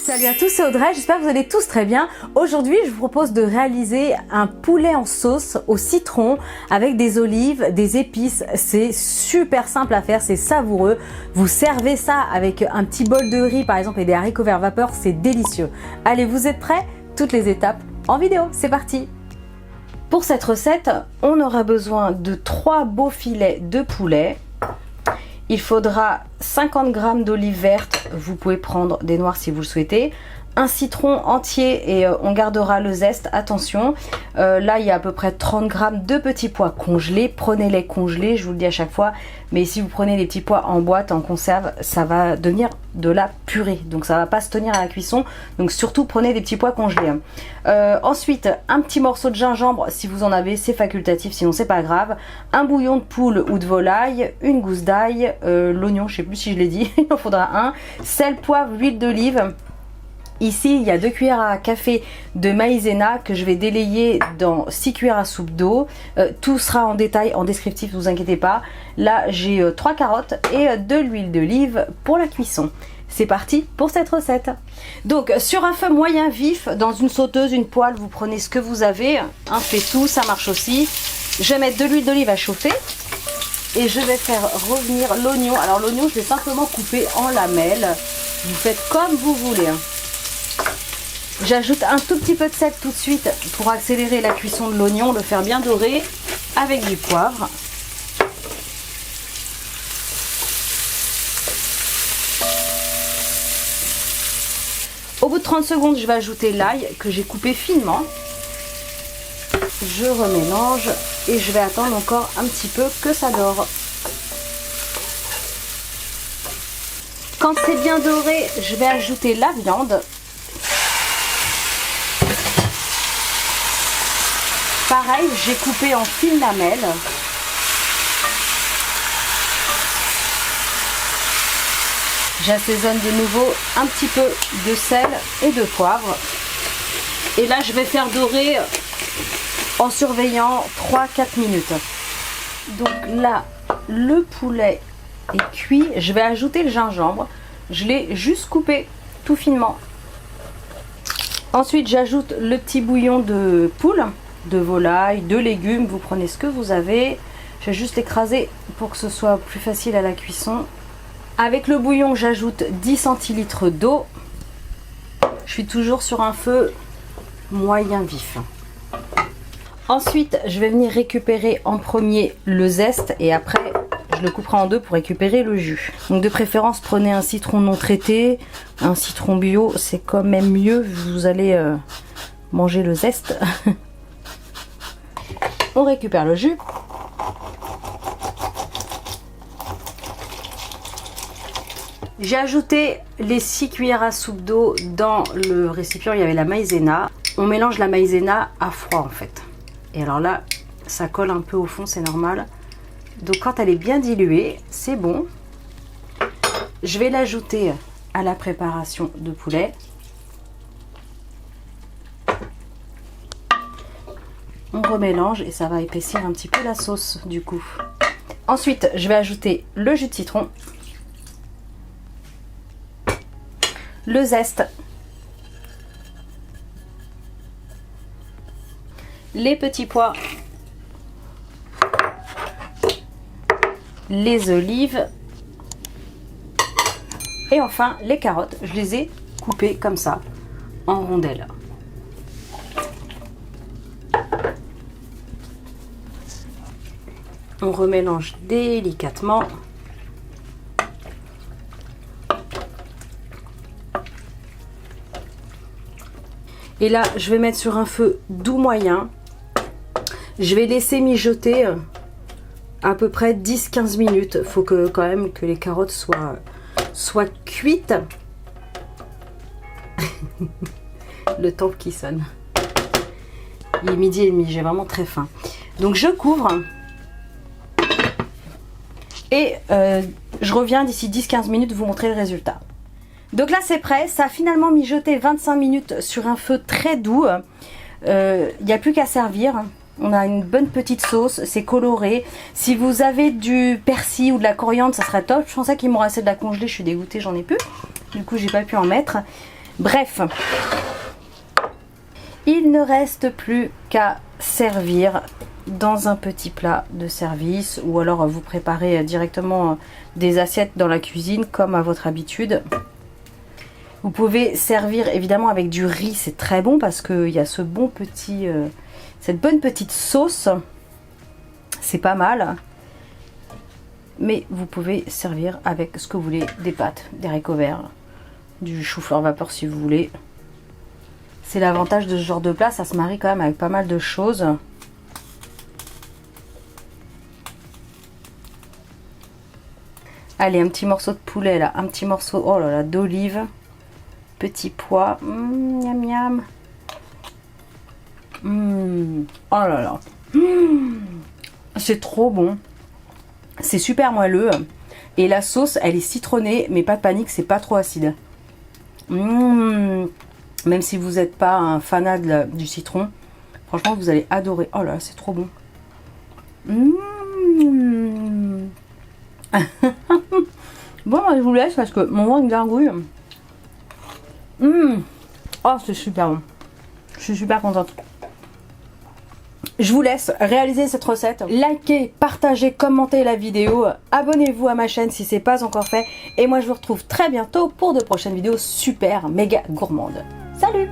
Salut à tous, c'est Audrey, j'espère que vous allez tous très bien. Aujourd'hui, je vous propose de réaliser un poulet en sauce au citron avec des olives, des épices. C'est super simple à faire, c'est savoureux. Vous servez ça avec un petit bol de riz par exemple et des haricots verts vapeur, c'est délicieux. Allez, vous êtes prêts? Toutes les étapes en vidéo, c'est parti! Pour cette recette, on aura besoin de 3 beaux filets de poulet. Il faudra 50 g d'olives vertes, vous pouvez prendre des noires si vous le souhaitez, un citron entier et on gardera le zeste, attention. Là il y a à peu près 30 g de petits pois congelés, prenez-les congelés, je vous le dis à chaque fois, mais si vous prenez les petits pois en boîte, en conserve, ça va devenir de la purée, donc ça va pas se tenir à la cuisson, donc surtout prenez des petits pois congelés. Ensuite, un petit morceau de gingembre, si vous en avez, c'est facultatif, sinon c'est pas grave, un bouillon de poule ou de volaille, une gousse d'ail, l'oignon, je sais plus si je l'ai dit, il en faudra un, sel, poivre, huile d'olive. Ici, il y a 2 cuillères à café de maïzena que je vais délayer dans 6 cuillères à soupe d'eau. Tout sera en détail, en descriptif, ne vous inquiétez pas. Là, j'ai 3 carottes et de l'huile d'olive pour la cuisson. C'est parti pour cette recette. Donc, sur un feu moyen vif, dans une sauteuse, une poêle, vous prenez ce que vous avez. Un fait-tout, ça marche aussi. Je vais mettre de l'huile d'olive à chauffer. Et je vais faire revenir l'oignon. Alors, l'oignon, je vais simplement couper en lamelles. Vous faites comme vous voulez. J'ajoute un tout petit peu de sel tout de suite pour accélérer la cuisson de l'oignon, le faire bien dorer avec du poivre. Au bout de 30 secondes, je vais ajouter l'ail que j'ai coupé finement. Je remélange et je vais attendre encore un petit peu que ça dore. Quand c'est bien doré, je vais ajouter la viande. Pareil, j'ai coupé en fines lamelles. J'assaisonne de nouveau un petit peu de sel et de poivre. Et là, je vais faire dorer en surveillant 3-4 minutes. Donc là, le poulet est cuit. Je vais ajouter le gingembre. Je l'ai juste coupé tout finement. Ensuite, j'ajoute le petit bouillon de poule, de volaille, de légumes, vous prenez ce que vous avez. Je vais juste écraser pour que ce soit plus facile à la cuisson. Avec le bouillon, j'ajoute 10 centilitres d'eau. Je suis toujours sur un feu moyen vif. Ensuite, je vais venir récupérer en premier le zeste et après, je le couperai en deux pour récupérer le jus. Donc de préférence, prenez un citron non traité, un citron bio, c'est quand même mieux, vous allez manger le zeste. On récupère le jus. J'ai ajouté les 6 cuillères à soupe d'eau dans le récipient, il y avait la maïzena. On mélange la maïzena à froid en fait. Et alors là, ça colle un peu au fond, c'est normal. Donc quand elle est bien diluée, c'est bon. Je vais l'ajouter à la préparation de poulet. On remélange et ça va épaissir un petit peu la sauce du coup. Ensuite, je vais ajouter le jus de citron, le zeste, les petits pois, les olives et enfin les carottes. Je les ai coupées comme ça en rondelles. On remélange délicatement. Et là, je vais mettre sur un feu doux moyen. Je vais laisser mijoter à peu près 10-15 minutes. Il faut que, quand même que les carottes soient cuites. Le temps qui sonne. Il est 12h30, j'ai vraiment très faim. Donc je couvre. Et je reviens d'ici 10-15 minutes vous montrer le résultat. Donc là c'est prêt, ça a finalement mijoté 25 minutes sur un feu très doux. Il n'y a plus qu'à servir. On a une bonne petite sauce, c'est coloré. Si vous avez du persil ou de la coriandre, ça serait top. Je pensais qu'il m'aurait assez de la congelée, je suis dégoûtée, j'en ai plus. Du coup, j'ai pas pu en mettre. Bref, il ne reste plus qu'à servir dans un petit plat de service, ou alors vous préparez directement des assiettes dans la cuisine comme à votre habitude. Vous pouvez servir évidemment avec du riz, c'est très bon parce qu'il y a ce bon petit, cette bonne petite sauce, c'est pas mal. Mais vous pouvez servir avec ce que vous voulez, des pâtes, des haricots verts, du chou-fleur vapeur si vous voulez. C'est l'avantage de ce genre de plat, ça se marie quand même avec pas mal de choses. Allez, un petit morceau de poulet là, un petit morceau, oh là là, d'olive, petit pois, miam miam. Oh là là, c'est trop bon. C'est super moelleux. Et la sauce, elle est citronnée, mais pas de panique, c'est pas trop acide. Même si vous n'êtes pas un fanat du citron, franchement, vous allez adorer. Oh là là, c'est trop bon. Bon, je vous laisse parce que mon ventre gargouille. Oh, c'est super bon. Je suis super contente. Je vous laisse réaliser cette recette. Likez, partagez, commentez la vidéo. Abonnez-vous à ma chaîne si ce n'est pas encore fait. Et moi, je vous retrouve très bientôt pour de prochaines vidéos super méga gourmandes. Salut!